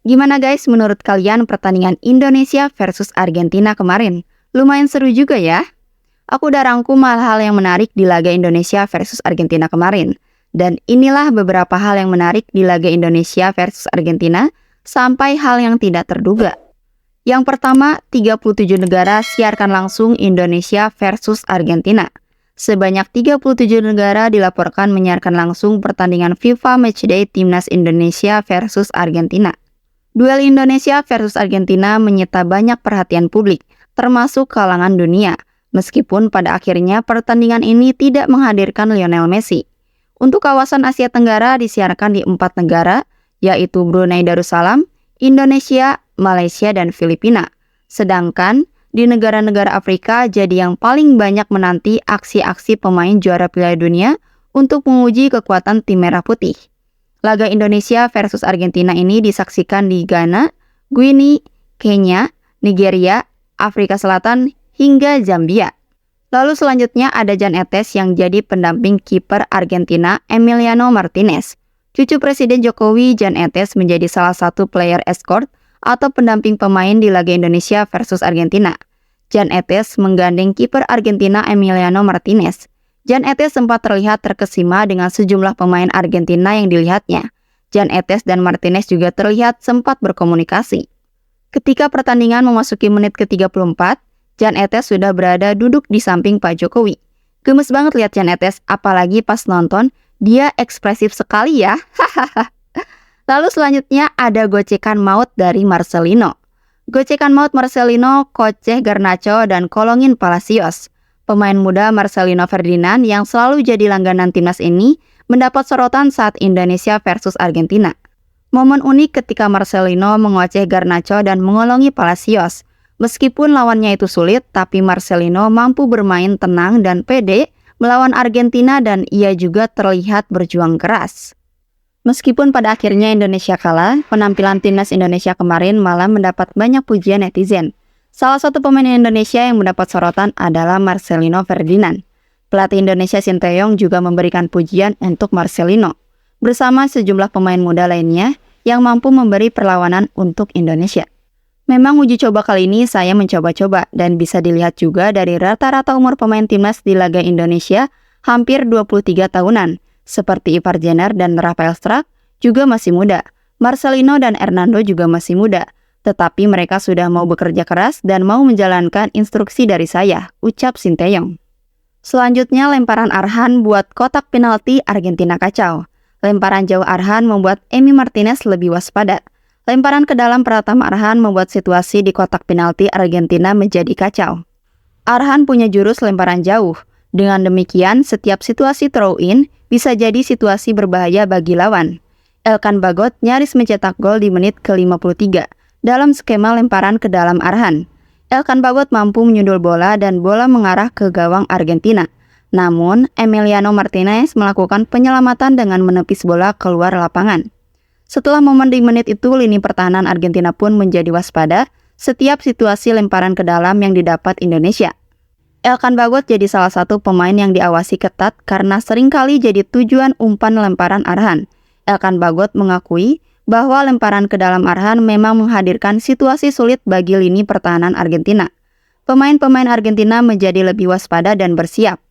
Gimana guys menurut kalian pertandingan Indonesia versus Argentina kemarin? Lumayan seru juga ya. Aku udah rangkum hal-hal yang menarik di laga Indonesia versus Argentina kemarin. Dan inilah beberapa hal yang menarik di laga Indonesia versus Argentina sampai hal yang tidak terduga. Yang pertama, 37 negara siarkan langsung Indonesia versus Argentina. Sebanyak 37 negara dilaporkan menyiarkan langsung pertandingan FIFA Matchday Timnas Indonesia versus Argentina. Duel Indonesia versus Argentina menyita banyak perhatian publik, termasuk kalangan dunia, meskipun pada akhirnya pertandingan ini tidak menghadirkan Lionel Messi. Untuk kawasan Asia Tenggara disiarkan di 4 negara, yaitu Brunei Darussalam, Indonesia, Malaysia, dan Filipina. Sedangkan di negara-negara Afrika jadi yang paling banyak menanti aksi-aksi pemain juara Piala Dunia untuk menguji kekuatan tim merah putih. Laga Indonesia versus Argentina ini disaksikan di Ghana, Guinea, Kenya, Nigeria, Afrika Selatan, hingga Zambia. Lalu selanjutnya ada Jan Etes yang jadi pendamping kiper Argentina Emiliano Martinez. Cucu Presiden Jokowi, Jan Etes menjadi salah satu player escort atau pendamping pemain di laga Indonesia versus Argentina. Jan Etes menggandeng kiper Argentina Emiliano Martinez. Jan Etes sempat terlihat terkesima dengan sejumlah pemain Argentina yang dilihatnya. Jan Etes dan Martinez juga terlihat sempat berkomunikasi. Ketika pertandingan memasuki menit ke-34, Jan Etes sudah berada duduk di samping Pak Jokowi. Gemes banget lihat Jan Etes, apalagi pas nonton, dia ekspresif sekali ya. Lalu selanjutnya ada gocekan maut dari Marcelino. Gocekan maut Marcelino, koceh Garnacho, dan kolongin Palacios. Pemain muda Marcelino Ferdinand yang selalu jadi langganan timnas ini mendapat sorotan saat Indonesia versus Argentina. Momen unik ketika Marcelino mengoceh Garnacho dan mengolongi Palacios. Meskipun lawannya itu sulit, tapi Marcelino mampu bermain tenang dan pede melawan Argentina dan ia juga terlihat berjuang keras. Meskipun pada akhirnya Indonesia kalah, penampilan timnas Indonesia kemarin malah mendapat banyak pujian netizen. Salah satu pemain Indonesia yang mendapat sorotan adalah Marcelino Ferdinand. Pelatih Indonesia Sinteyong juga memberikan pujian untuk Marcelino, bersama sejumlah pemain muda lainnya yang mampu memberi perlawanan untuk Indonesia. Memang uji coba kali ini saya mencoba-coba dan bisa dilihat juga dari rata-rata umur pemain timnas di laga Indonesia hampir 23 tahunan, seperti Ivar Jenner dan Rafael Struijk juga masih muda. Marcelino dan Hernando juga masih muda. Tetapi mereka sudah mau bekerja keras dan mau menjalankan instruksi dari saya, ucap Sinteyong. Selanjutnya lemparan Arhan buat kotak penalti Argentina kacau. Lemparan jauh Arhan membuat Emi Martinez lebih waspada. Lemparan ke dalam Pratama Arhan membuat situasi di kotak penalti Argentina menjadi kacau. Arhan punya jurus lemparan jauh. Dengan demikian, setiap situasi throw-in bisa jadi situasi berbahaya bagi lawan. Elkan Bagot nyaris mencetak gol di menit ke-53. Dalam skema lemparan ke dalam Arhan. Elkan Bagot mampu menyundul bola dan bola mengarah ke gawang Argentina. Namun, Emiliano Martinez melakukan penyelamatan dengan menepis bola keluar lapangan. Setelah momen di menit itu, lini pertahanan Argentina pun menjadi waspada setiap situasi lemparan ke dalam yang didapat Indonesia. Elkan Bagot jadi salah satu pemain yang diawasi ketat karena seringkali jadi tujuan umpan lemparan Arhan. Elkan Bagot mengakui bahwa lemparan ke dalam Arhan memang menghadirkan situasi sulit bagi lini pertahanan Argentina. Pemain-pemain Argentina menjadi lebih waspada dan bersiap.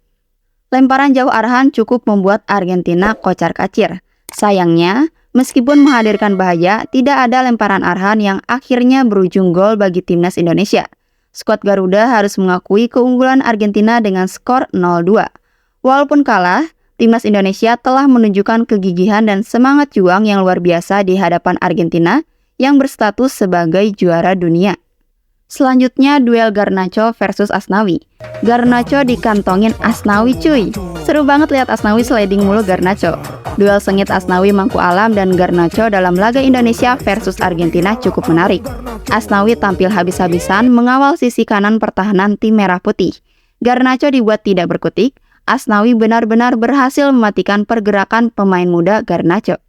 Lemparan jauh Arhan cukup membuat Argentina kocar-kacir. Sayangnya, meskipun menghadirkan bahaya, tidak ada lemparan Arhan yang akhirnya berujung gol bagi timnas Indonesia. Skuad Garuda harus mengakui keunggulan Argentina dengan skor 0-2. Walaupun kalah, timnas Indonesia telah menunjukkan kegigihan dan semangat juang yang luar biasa di hadapan Argentina yang berstatus sebagai juara dunia. Selanjutnya duel Garnacho versus Asnawi. Garnacho dikantongin Asnawi cuy. Seru banget lihat Asnawi sliding mulu Garnacho. Duel sengit Asnawi Mangku Alam dan Garnacho dalam laga Indonesia versus Argentina cukup menarik. Asnawi tampil habis-habisan mengawal sisi kanan pertahanan tim merah putih. Garnacho dibuat tidak berkutik. Asnawi benar-benar berhasil mematikan pergerakan pemain muda Garnacho.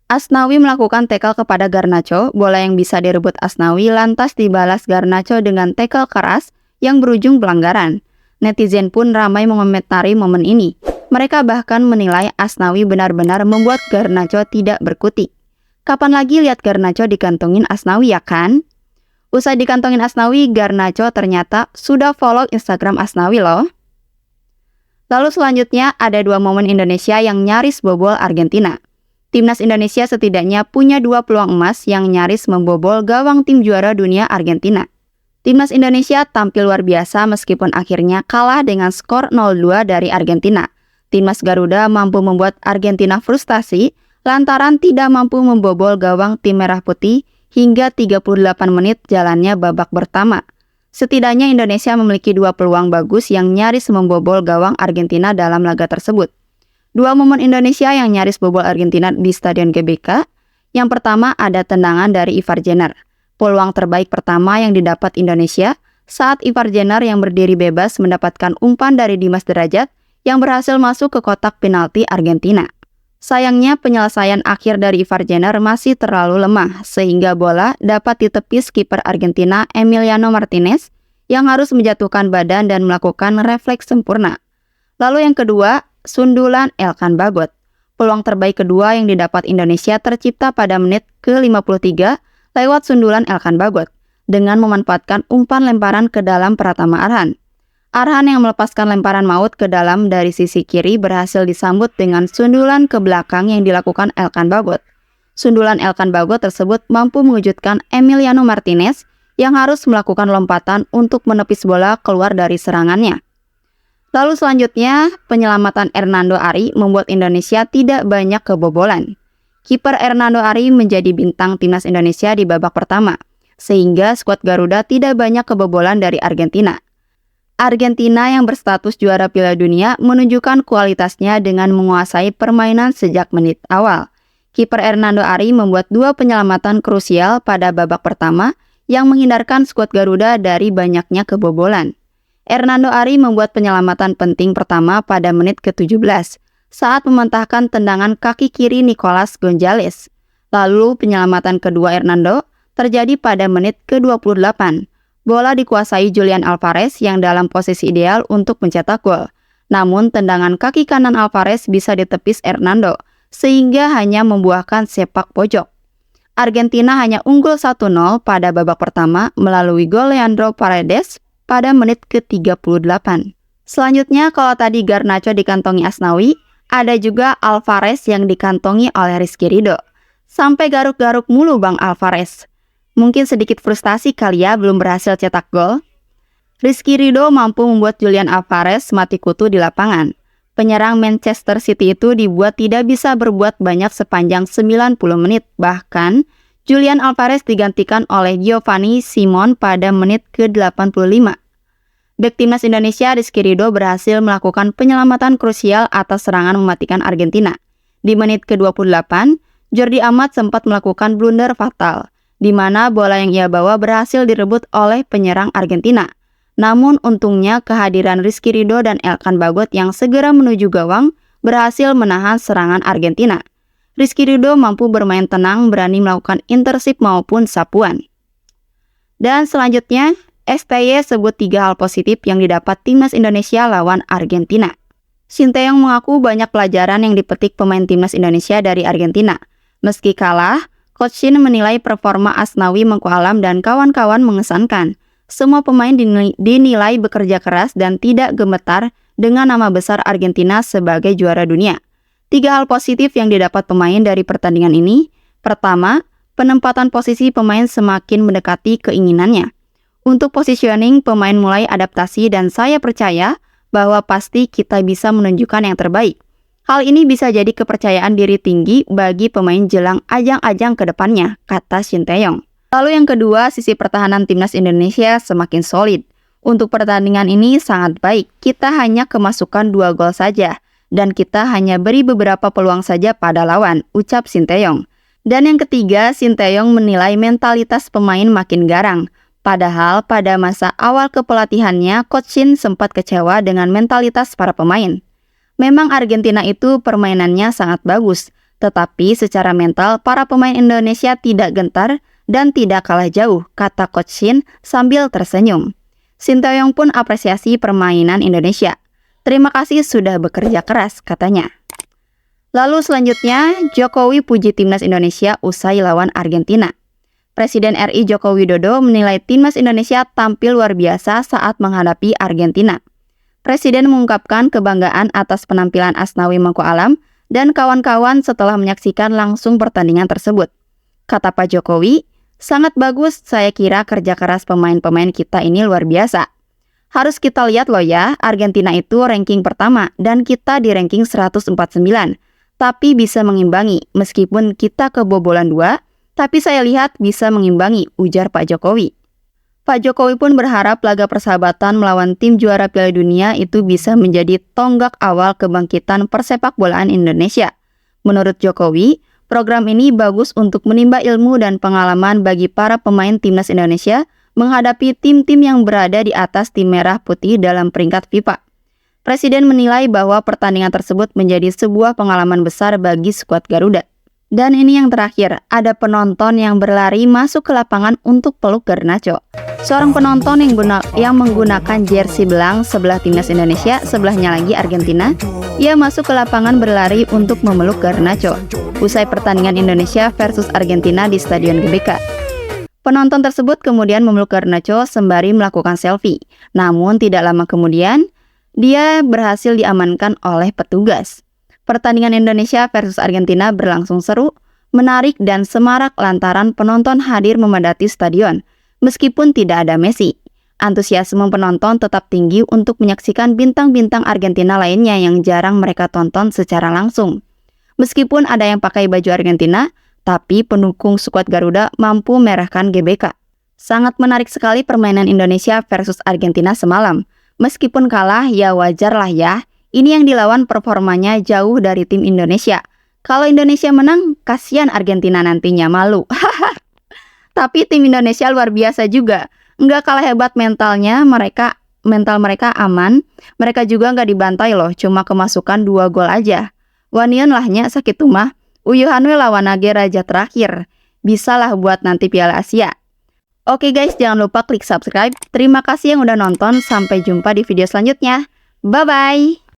Asnawi melakukan tackle kepada Garnacho, bola yang bisa direbut Asnawi lantas dibalas Garnacho dengan tackle keras yang berujung pelanggaran. Netizen pun ramai mengomentari momen ini. Mereka bahkan menilai Asnawi benar-benar membuat Garnacho tidak berkutik. Kapan lagi lihat Garnacho dikantongin Asnawi ya kan? Usai dikantongin Asnawi, Garnacho ternyata sudah follow Instagram Asnawi loh. Lalu selanjutnya ada dua momen Indonesia yang nyaris bobol Argentina. Timnas Indonesia setidaknya punya dua peluang emas yang nyaris membobol gawang tim juara dunia Argentina. Timnas Indonesia tampil luar biasa meskipun akhirnya kalah dengan skor 0-2 dari Argentina. Timnas Garuda mampu membuat Argentina frustasi lantaran tidak mampu membobol gawang tim merah putih hingga 38 menit jalannya babak pertama. Setidaknya Indonesia memiliki dua peluang bagus yang nyaris membobol gawang Argentina dalam laga tersebut. Dua momen Indonesia yang nyaris bobol Argentina di Stadion GBK. Yang pertama ada tendangan dari Ivar Jenner. Peluang terbaik pertama yang didapat Indonesia saat Ivar Jenner yang berdiri bebas mendapatkan umpan dari Dimas Derajat yang berhasil masuk ke kotak penalti Argentina. Sayangnya penyelesaian akhir dari Ivar Jenner masih terlalu lemah sehingga bola dapat ditepis kiper Argentina Emiliano Martinez yang harus menjatuhkan badan dan melakukan refleks sempurna. Lalu yang kedua, sundulan Elkan Bagot. Peluang terbaik kedua yang didapat Indonesia tercipta pada menit ke-53 lewat sundulan Elkan Bagot dengan memanfaatkan umpan lemparan ke dalam Pratama Arhan. Arhan yang melepaskan lemparan maut ke dalam dari sisi kiri berhasil disambut dengan sundulan ke belakang yang dilakukan Elkan Bagot. Sundulan Elkan Bagot tersebut mampu mengejutkan Emiliano Martinez yang harus melakukan lompatan untuk menepis bola keluar dari serangannya. Lalu selanjutnya, penyelamatan Hernando Ari membuat Indonesia tidak banyak kebobolan. Kiper Hernando Ari menjadi bintang timnas Indonesia di babak pertama, sehingga skuad Garuda tidak banyak kebobolan dari Argentina. Argentina yang berstatus juara Piala Dunia menunjukkan kualitasnya dengan menguasai permainan sejak menit awal. Kiper Hernando Ari membuat dua penyelamatan krusial pada babak pertama yang menghindarkan skuad Garuda dari banyaknya kebobolan. Hernando Ari membuat penyelamatan penting pertama pada menit ke-17 saat mementahkan tendangan kaki kiri Nicolas Gonzalez. Lalu penyelamatan kedua Hernando terjadi pada menit ke-28. Bola dikuasai Julian Alvarez yang dalam posisi ideal untuk mencetak gol. Namun tendangan kaki kanan Alvarez bisa ditepis Hernando, sehingga hanya membuahkan sepak pojok. Argentina hanya unggul 1-0 pada babak pertama melalui gol Leandro Paredes pada menit ke-38. Selanjutnya kalau tadi Garnacho dikantongi Asnawi, ada juga Alvarez yang dikantongi oleh Rizky Ridho. Sampai garuk-garuk mulu Bang Alvarez. Mungkin sedikit frustasi kali ya belum berhasil cetak gol. Rizky Ridho mampu membuat Julian Alvarez mati kutu di lapangan. Penyerang Manchester City itu dibuat tidak bisa berbuat banyak sepanjang 90 menit. Bahkan, Julian Alvarez digantikan oleh Giovanni Simon pada menit ke-85. Bek timnas Indonesia Rizky Ridho berhasil melakukan penyelamatan krusial atas serangan mematikan Argentina. Di menit ke-28, Jordi Amat sempat melakukan blunder fatal, di mana bola yang ia bawa berhasil direbut oleh penyerang Argentina. Namun untungnya kehadiran Rizky Ridho dan Elkan Bagot yang segera menuju gawang berhasil menahan serangan Argentina. Rizky Ridho mampu bermain tenang, berani melakukan intersip maupun sapuan. Dan selanjutnya, STY sebut 3 hal positif yang didapat timnas Indonesia lawan Argentina. Sinteyong mengaku banyak pelajaran yang dipetik pemain timnas Indonesia dari Argentina. Meski kalah, Coach Shin menilai performa Asnawi Mengku Alam dan kawan-kawan mengesankan. Semua pemain dinilai bekerja keras dan tidak gemetar dengan nama besar Argentina sebagai juara dunia. 3 hal positif yang didapat pemain dari pertandingan ini. Pertama, penempatan posisi pemain semakin mendekati keinginannya. Untuk positioning, pemain mulai adaptasi dan saya percaya bahwa pasti kita bisa menunjukkan yang terbaik. Hal ini bisa jadi kepercayaan diri tinggi bagi pemain jelang ajang-ajang ke depannya, kata Sinteyong. Lalu yang kedua, sisi pertahanan timnas Indonesia semakin solid. Untuk pertandingan ini sangat baik, kita hanya kemasukan 2 gol saja, dan kita hanya beri beberapa peluang saja pada lawan, ucap Sinteyong. Dan yang ketiga, Sinteyong menilai mentalitas pemain makin garang. Padahal pada masa awal kepelatihannya, Coach Shin sempat kecewa dengan mentalitas para pemain. Memang Argentina itu permainannya sangat bagus, tetapi secara mental para pemain Indonesia tidak gentar dan tidak kalah jauh, kata Coach Shin sambil tersenyum. Sinteyong pun apresiasi permainan Indonesia. Terima kasih sudah bekerja keras, katanya. Lalu selanjutnya, Jokowi puji timnas Indonesia usai lawan Argentina. Presiden RI Joko Widodo menilai timnas Indonesia tampil luar biasa saat menghadapi Argentina. Presiden mengungkapkan kebanggaan atas penampilan Asnawi Mangku Alam dan kawan-kawan setelah menyaksikan langsung pertandingan tersebut. Kata Pak Jokowi, sangat bagus, saya kira kerja keras pemain-pemain kita ini luar biasa. Harus kita lihat loh ya, Argentina itu ranking pertama dan kita di ranking 149. Tapi bisa mengimbangi, meskipun kita kebobolan 2, tapi saya lihat bisa mengimbangi, ujar Pak Jokowi. Pak Jokowi pun berharap laga persahabatan melawan tim juara Piala Dunia itu bisa menjadi tonggak awal kebangkitan persepakbolaan Indonesia. Menurut Jokowi, program ini bagus untuk menimba ilmu dan pengalaman bagi para pemain timnas Indonesia menghadapi tim-tim yang berada di atas tim merah putih dalam peringkat FIFA. Presiden menilai bahwa pertandingan tersebut menjadi sebuah pengalaman besar bagi skuad Garuda. Dan ini yang terakhir, ada penonton yang berlari masuk ke lapangan untuk peluk Garnacho. Seorang penonton yang menggunakan jersey belang sebelah timnas Indonesia, sebelahnya lagi Argentina, ia masuk ke lapangan berlari untuk memeluk Garnacho usai pertandingan Indonesia versus Argentina di Stadion GBK. Penonton tersebut kemudian memeluk Garnacho sembari melakukan selfie. Namun tidak lama kemudian, dia berhasil diamankan oleh petugas. Pertandingan Indonesia versus Argentina berlangsung seru, menarik dan semarak lantaran penonton hadir memadati stadion. Meskipun tidak ada Messi, antusiasme penonton tetap tinggi untuk menyaksikan bintang-bintang Argentina lainnya yang jarang mereka tonton secara langsung. Meskipun ada yang pakai baju Argentina, tapi pendukung skuad Garuda mampu merahkan GBK. Sangat menarik sekali permainan Indonesia versus Argentina semalam. Meskipun kalah, ya wajar lah ya. Ini yang dilawan performanya jauh dari tim Indonesia. Kalau Indonesia menang, kasihan Argentina nantinya malu. Tapi tim Indonesia luar biasa juga. Nggak kalah hebat mental mereka aman. Mereka juga nggak dibantai loh, cuma kemasukan 2 gol aja. Wanion lahnya sakit tumah. Uyuhanwe lawan nage raja terakhir. Bisalah buat nanti Piala Asia. Oke guys, jangan lupa klik subscribe. Terima kasih yang udah nonton. Sampai jumpa di video selanjutnya. Bye-bye.